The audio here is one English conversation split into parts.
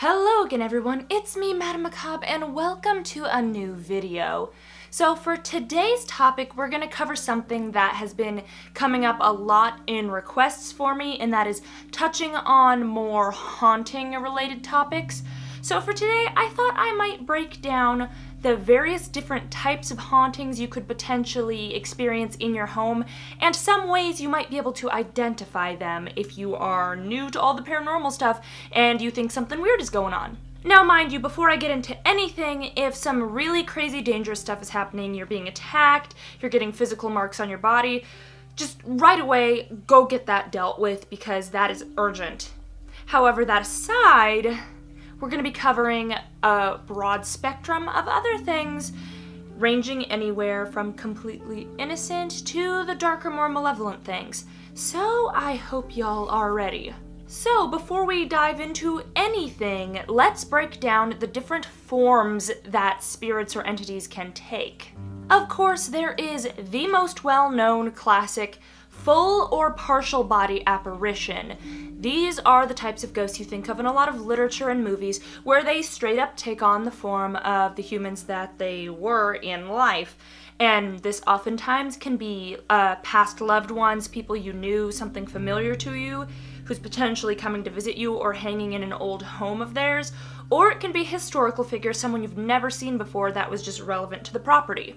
Hello again everyone, it's me, Madame Macabre, and welcome to a new video. So for today's topic, we're going to cover something that has been coming up a lot in requests for me, and that is touching on more haunting-related topics. So for today, I thought I might break down the various different types of hauntings you could potentially experience in your home, and some ways you might be able to identify them if you are new to all the paranormal stuff and you think something weird is going on. Now mind you, before I get into anything, if some really crazy dangerous stuff is happening, you're being attacked, you're getting physical marks on your body, just right away go get that dealt with because that is urgent. However, that aside, we're going to be covering a broad spectrum of other things, ranging anywhere from completely innocent to the darker, more malevolent things. So I hope y'all are ready. So before we dive into anything, let's break down the different forms that spirits or entities can take. Of course, there is the most well-known classic full or partial body apparition. These are the types of ghosts you think of in a lot of literature and movies where they straight up take on the form of the humans that they were in life. And this oftentimes can be past loved ones, people you knew, something familiar to you, who's potentially coming to visit you or hanging in an old home of theirs, or it can be a historical figure, someone you've never seen before that was just relevant to the property.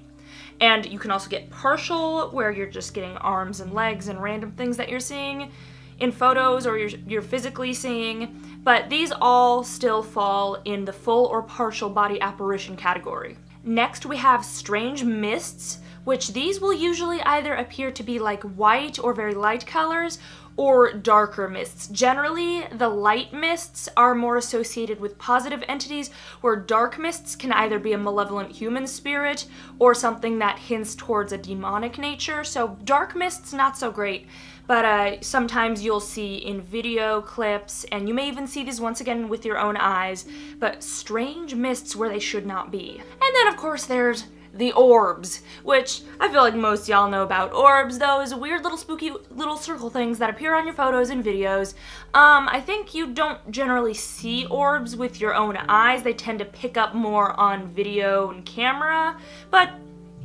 And you can also get partial, where you're just getting arms and legs and random things that you're seeing in photos or you're physically seeing, but these all still fall in the full or partial body apparition category. Next we have strange mists, which these will usually either appear to be like white or very light colors, or darker mists. Generally, the light mists are more associated with positive entities, where dark mists can either be a malevolent human spirit or something that hints towards a demonic nature. So dark mists, not so great, but sometimes you'll see in video clips, and you may even see these once again with your own eyes, but strange mists where they should not be. And then of course there's the orbs, which I feel like most y'all know about. Orbs, those weird little spooky little circle things that appear on your photos and videos. I think you don't generally see orbs with your own eyes. They tend to pick up more on video and camera, but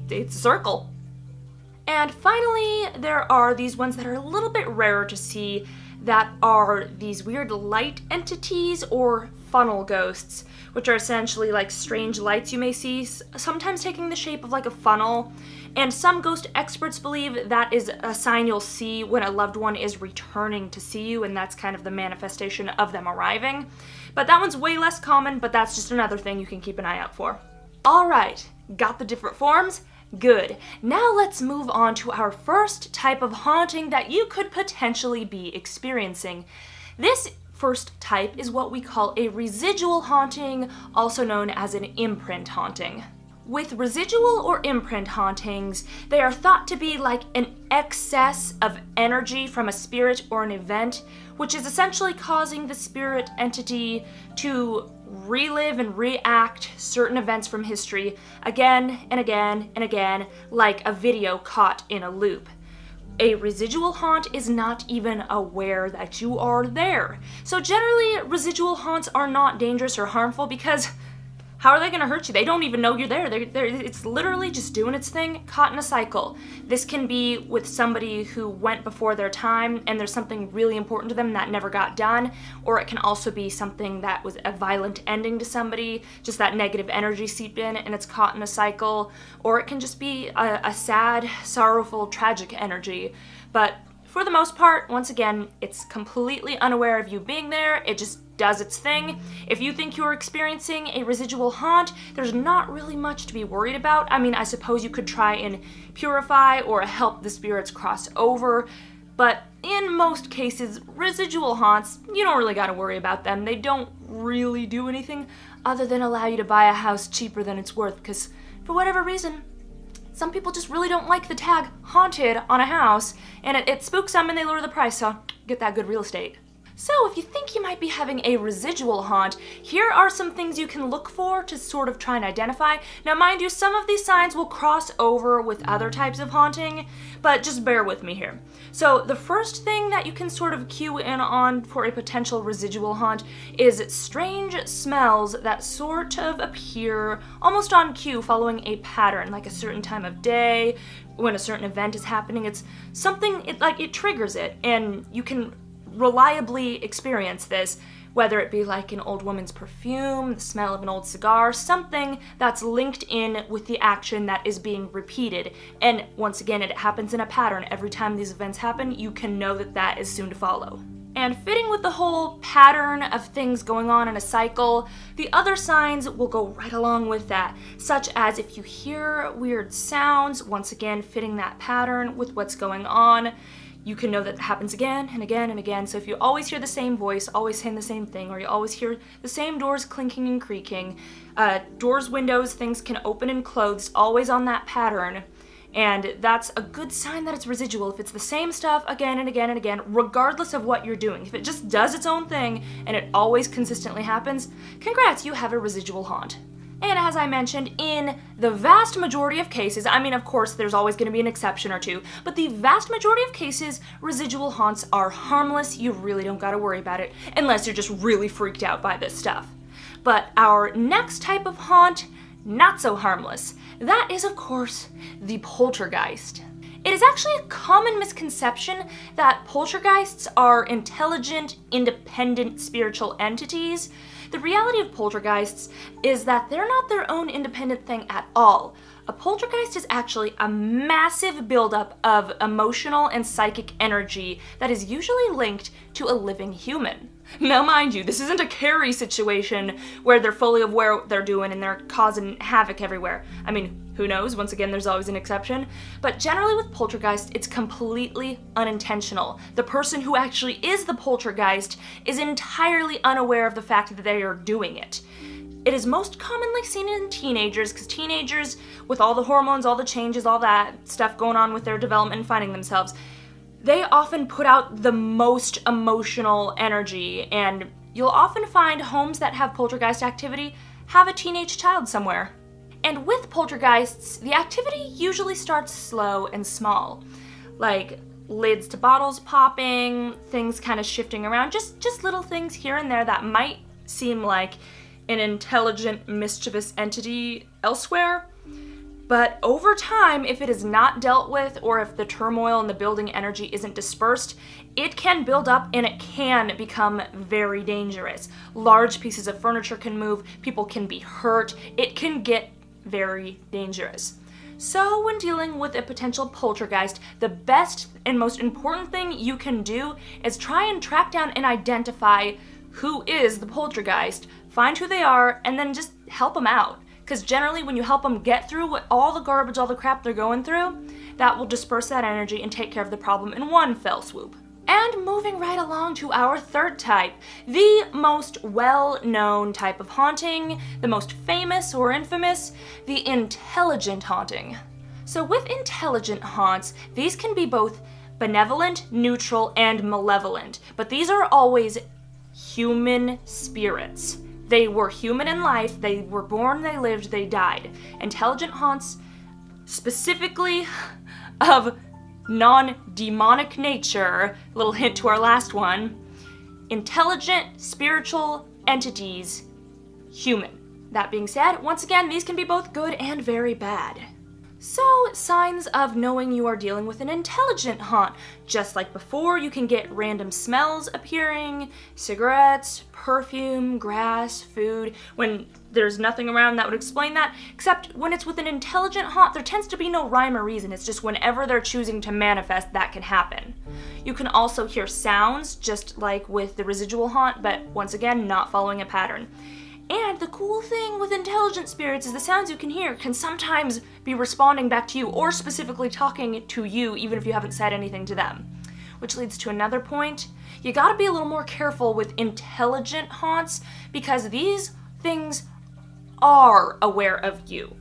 it's a circle. And finally, there are these ones that are a little bit rarer to see that are these weird light entities or funnel ghosts, which are essentially like strange lights you may see, sometimes taking the shape of like a funnel. And some ghost experts believe that is a sign you'll see when a loved one is returning to see you, and that's kind of the manifestation of them arriving. But that one's way less common, but that's just another thing you can keep an eye out for. Alright, got the different forms? Good. Now let's move on to our first type of haunting that you could potentially be experiencing. This first type is what we call a residual haunting, also known as an imprint haunting. With residual or imprint hauntings, they are thought to be like an excess of energy from a spirit or an event, which is essentially causing the spirit entity to relive and react certain events from history again and again and again, like a video caught in a loop. A residual haunt is not even aware that you are there. So generally, residual haunts are not dangerous or harmful because how are they going to hurt you? They don't even know you're there. It's literally just doing its thing, caught in a cycle. This can be with somebody who went before their time and there's something really important to them that never got done, or it can also be something that was a violent ending to somebody, just that negative energy seeped in and it's caught in a cycle, or it can just be a sad, sorrowful, tragic energy. But for the most part, once again, it's completely unaware of you being there. It just does its thing. If you think you're experiencing a residual haunt, there's not really much to be worried about. I mean, I suppose you could try and purify or help the spirits cross over, but in most cases, residual haunts, you don't really gotta worry about them. They don't really do anything other than allow you to buy a house cheaper than it's worth, because for whatever reason, some people just really don't like the tag haunted on a house, and it spooks them and they lower the price, so get that good real estate. So if you think you might be having a residual haunt, here are some things you can look for to sort of try and identify. Now mind you, some of these signs will cross over with other types of haunting, but just bear with me here. So the first thing that you can sort of cue in on for a potential residual haunt is strange smells that sort of appear almost on cue following a pattern, like a certain time of day, when a certain event is happening. It's something, it triggers it, and you can reliably experience this, whether it be like an old woman's perfume, the smell of an old cigar, something that's linked in with the action that is being repeated. And once again, it happens in a pattern. Every time these events happen, you can know that that is soon to follow. And fitting with the whole pattern of things going on in a cycle, the other signs will go right along with that, such as if you hear weird sounds, once again fitting that pattern with what's going on. You can know that it happens again and again and again. So if you always hear the same voice, always saying the same thing, or you always hear the same doors clinking and creaking, doors, windows, things can open and close, always on that pattern, and that's a good sign that it's residual. If it's the same stuff again and again and again, regardless of what you're doing, if it just does its own thing and it always consistently happens, congrats, you have a residual haunt. And as I mentioned, in the vast majority of cases, I mean, of course, there's always going to be an exception or two, but the vast majority of cases, residual haunts are harmless. You really don't got to worry about it unless you're just really freaked out by this stuff. But our next type of haunt, not so harmless. That is, of course, the poltergeist. It is actually a common misconception that poltergeists are intelligent, independent spiritual entities. The reality of poltergeists is that they're not their own independent thing at all. A poltergeist is actually a massive buildup of emotional and psychic energy that is usually linked to a living human. Now mind you, this isn't a Carrie situation where they're fully aware of what they're doing and they're causing havoc everywhere. I mean, who knows? Once again, there's always an exception. But generally with poltergeist, it's completely unintentional. The person who actually is the poltergeist is entirely unaware of the fact that they are doing it. It is most commonly seen in teenagers, because teenagers, with all the hormones, all the changes, all that stuff going on with their development and finding themselves, they often put out the most emotional energy, and you'll often find homes that have poltergeist activity have a teenage child somewhere. And with poltergeists, the activity usually starts slow and small, like lids to bottles popping, things kind of shifting around, just little things here and there that might seem like an intelligent, mischievous entity elsewhere. But over time, if it is not dealt with, or if the turmoil in the building energy isn't dispersed, it can build up and it can become very dangerous. Large pieces of furniture can move, people can be hurt, it can get very dangerous. So when dealing with a potential poltergeist, the best and most important thing you can do is try and track down and identify who is the poltergeist, find who they are, and then just help them out. Because generally when you help them get through all the garbage, all the crap they're going through, that will disperse that energy and take care of the problem in one fell swoop. And moving right along to our third type, the most well-known type of haunting, the most famous or infamous, the intelligent haunting. So with intelligent haunts, these can be both benevolent, neutral, and malevolent, but these are always human spirits. They were human in life, they were born, they lived, they died. Intelligent haunts, specifically of non-demonic nature, little hint to our last one, intelligent spiritual entities, human. That being said, once again, these can be both good and very bad. So, signs of knowing you are dealing with an intelligent haunt. Just like before, you can get random smells appearing, cigarettes, perfume, grass, food, when there's nothing around that would explain that, except when it's with an intelligent haunt, there tends to be no rhyme or reason. It's just whenever they're choosing to manifest, that can happen. You can also hear sounds, just like with the residual haunt, but once again, not following a pattern. And the cool thing with intelligent spirits is the sounds you can hear can sometimes be responding back to you or specifically talking to you even if you haven't said anything to them. Which leads to another point. You gotta be a little more careful with intelligent haunts because these things are aware of you.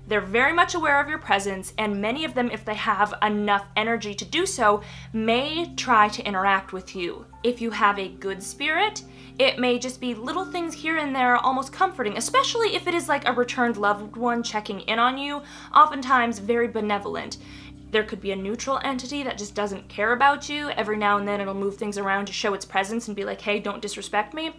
They're very much aware of your presence, and many of them, if they have enough energy to do so, may try to interact with you. If you have a good spirit, it may just be little things here and there, almost comforting, especially if it is like a returned loved one checking in on you, oftentimes very benevolent. There could be a neutral entity that just doesn't care about you. Every now and then it'll move things around to show its presence and be like, hey, don't disrespect me.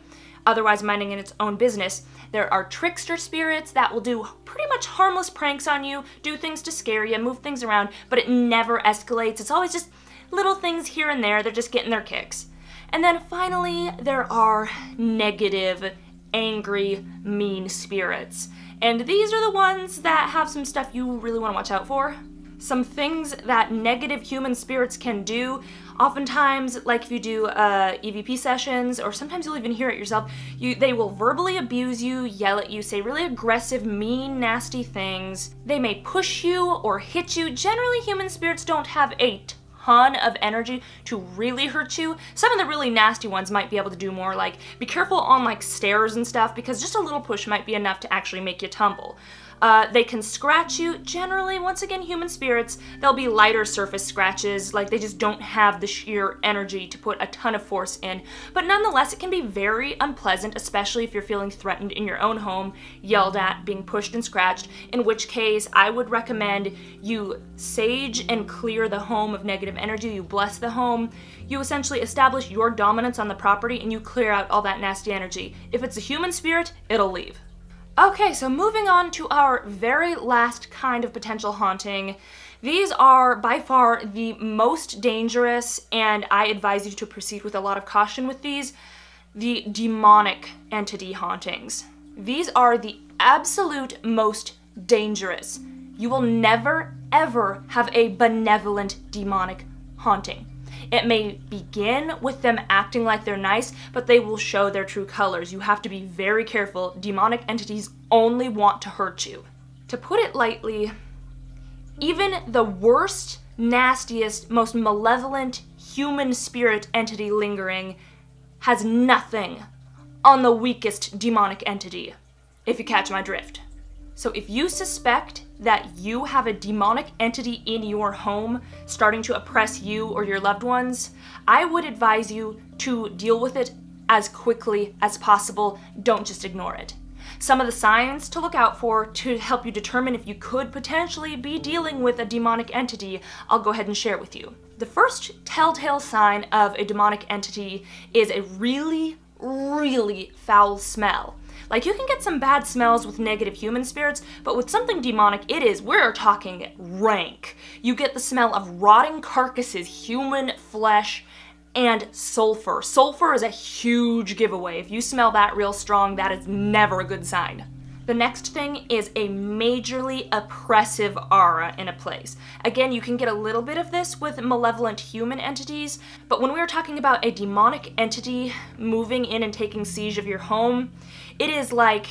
Otherwise minding in its own business. There are trickster spirits that will do pretty much harmless pranks on you, do things to scare you, move things around, but it never escalates. It's always just little things here and there. They're just getting their kicks. And then finally, there are negative, angry, mean spirits. And these are the ones that have some stuff you really want to watch out for. Some things that negative human spirits can do, oftentimes, like if you do EVP sessions, or sometimes you'll even hear it yourself, they will verbally abuse you, yell at you, say really aggressive, mean, nasty things. They may push you or hit you. Generally, human spirits don't have a ton of energy to really hurt you. Some of the really nasty ones might be able to do more, like be careful on like stairs and stuff, because just a little push might be enough to actually make you tumble. They can scratch you. Generally, once again, human spirits, they'll be lighter surface scratches, like they just don't have the sheer energy to put a ton of force in. But nonetheless, it can be very unpleasant, especially if you're feeling threatened in your own home, yelled at, being pushed and scratched, in which case I would recommend you sage and clear the home of negative energy. You bless the home. You essentially establish your dominance on the property, and you clear out all that nasty energy. If it's a human spirit, it'll leave. Okay, so moving on to our very last kind of potential haunting. These are by far the most dangerous, and I advise you to proceed with a lot of caution with these, the demonic entity hauntings. These are the absolute most dangerous. You will never, ever have a benevolent demonic haunting. It may begin with them acting like they're nice, but they will show their true colors. You have to be very careful. Demonic entities only want to hurt you. To put it lightly, even the worst, nastiest, most malevolent human spirit entity lingering has nothing on the weakest demonic entity, if you catch my drift. So if you suspect that you have a demonic entity in your home starting to oppress you or your loved ones, I would advise you to deal with it as quickly as possible. Don't just ignore it. Some of the signs to look out for to help you determine if you could potentially be dealing with a demonic entity, I'll go ahead and share with you. The first telltale sign of a demonic entity is a really, really foul smell. Like, you can get some bad smells with negative human spirits, but with something demonic, we're talking rank. You get the smell of rotting carcasses, human flesh, and sulfur. Sulfur is a huge giveaway. If you smell that real strong, that is never a good sign. The next thing is a majorly oppressive aura in a place. Again, you can get a little bit of this with malevolent human entities, but when we're talking about a demonic entity moving in and taking siege of your home, it is like,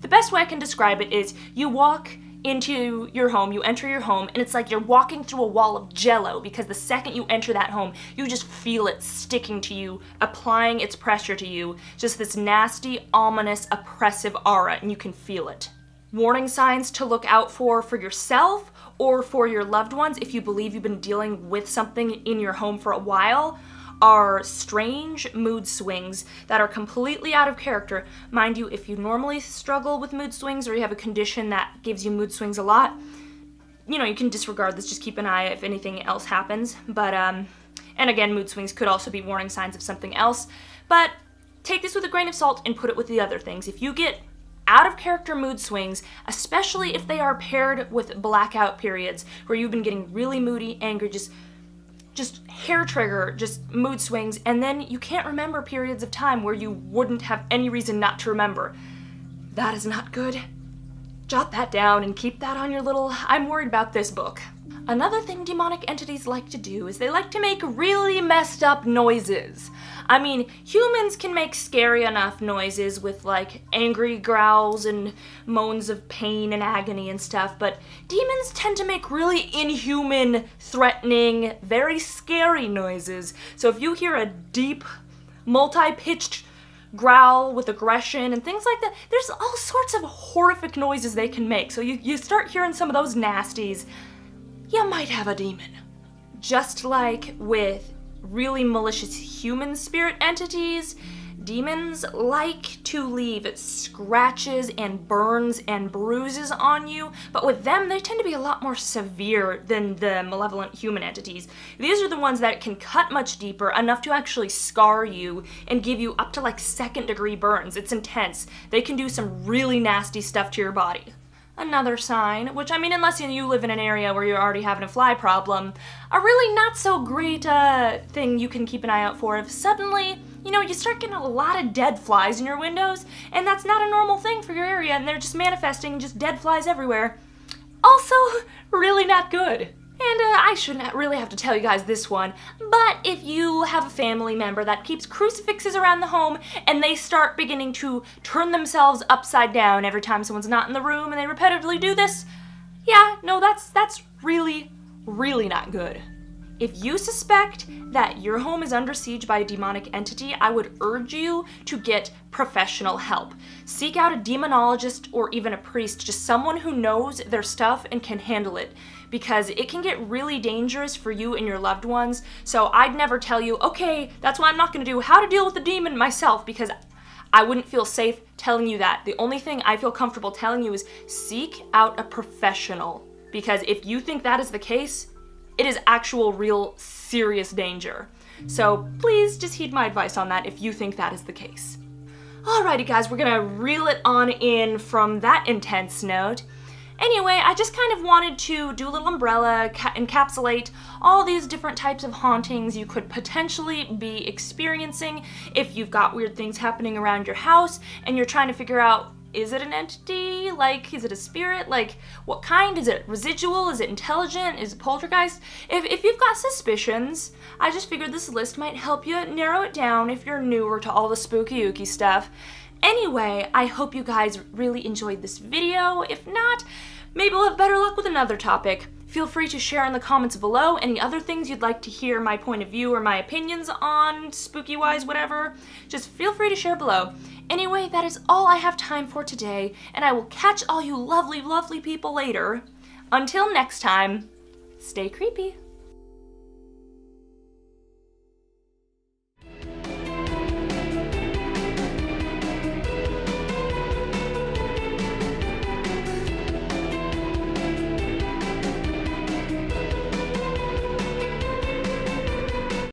the best way I can describe it is you walk into your home, you enter your home, and it's like you're walking through a wall of jello, because the second you enter that home, you just feel it sticking to you, applying its pressure to you, just this nasty, ominous, oppressive aura, and you can feel it. Warning signs to look out for yourself or for your loved ones if you believe you've been dealing with something in your home for a while are strange mood swings that are completely out of character. Mind you, if you normally struggle with mood swings or you have a condition that gives you mood swings a lot, you know, you can disregard this, just keep an eye if anything else happens. But, and again, mood swings could also be warning signs of something else, but take this with a grain of salt and put it with the other things. If you get out of character mood swings, especially if they are paired with blackout periods where you've been getting really moody, angry, just hair trigger, just mood swings, and then you can't remember periods of time where you wouldn't have any reason not to remember. That is not good. Jot that down and keep that on your little I'm worried about this book. Another thing demonic entities like to do is they like to make really messed up noises. I mean, humans can make scary enough noises with like angry growls and moans of pain and agony and stuff, but demons tend to make really inhuman, threatening, very scary noises. So if you hear a deep, multi-pitched growl with aggression and things like that. There's all sorts of horrific noises they can make. So you start hearing some of those nasties, you might have a demon. Just like with really malicious human spirit entities, demons like to leave scratches and burns and bruises on you, but with them, they tend to be a lot more severe than the malevolent human entities. These are the ones that can cut much deeper, enough to actually scar you and give you up to like 2nd-degree burns. It's intense. They can do some really nasty stuff to your body. Another sign, which I mean, unless you live in an area where you're already having a fly problem, a really not so great thing you can keep an eye out for if suddenly, you start getting a lot of dead flies in your windows, and that's not a normal thing for your area, and they're just manifesting just dead flies everywhere. Also, really not good. And I shouldn't really have to tell you guys this one, but if you have a family member that keeps crucifixes around the home and they start beginning to turn themselves upside down every time someone's not in the room and they repetitively do this, yeah, no, that's really, really not good. If you suspect that your home is under siege by a demonic entity, I would urge you to get professional help. Seek out a demonologist or even a priest, just someone who knows their stuff and can handle it, because it can get really dangerous for you and your loved ones. So I'd never tell you, okay, that's why I'm not going to do how to deal with the demon myself, because I wouldn't feel safe telling you that. The only thing I feel comfortable telling you is seek out a professional, because if you think that is the case, it is actual, real, serious danger. So please just heed my advice on that if you think that is the case. Alrighty guys, we're gonna reel it on in from that intense note. Anyway, I just kind of wanted to do a little umbrella, encapsulate all these different types of hauntings you could potentially be experiencing if you've got weird things happening around your house and you're trying to figure out, is it an entity? Like, is it a spirit? Like, what kind? Is it residual? Is it intelligent? Is it poltergeist? If you've got suspicions, I just figured this list might help you narrow it down if you're newer to all the spooky-ooky stuff. Anyway, I hope you guys really enjoyed this video. If not, maybe we'll have better luck with another topic. Feel free to share in the comments below any other things you'd like to hear my point of view or my opinions on, spooky-wise, whatever. Just feel free to share below. Anyway, that is all I have time for today, and I will catch all you lovely, lovely people later. Until next time, stay creepy.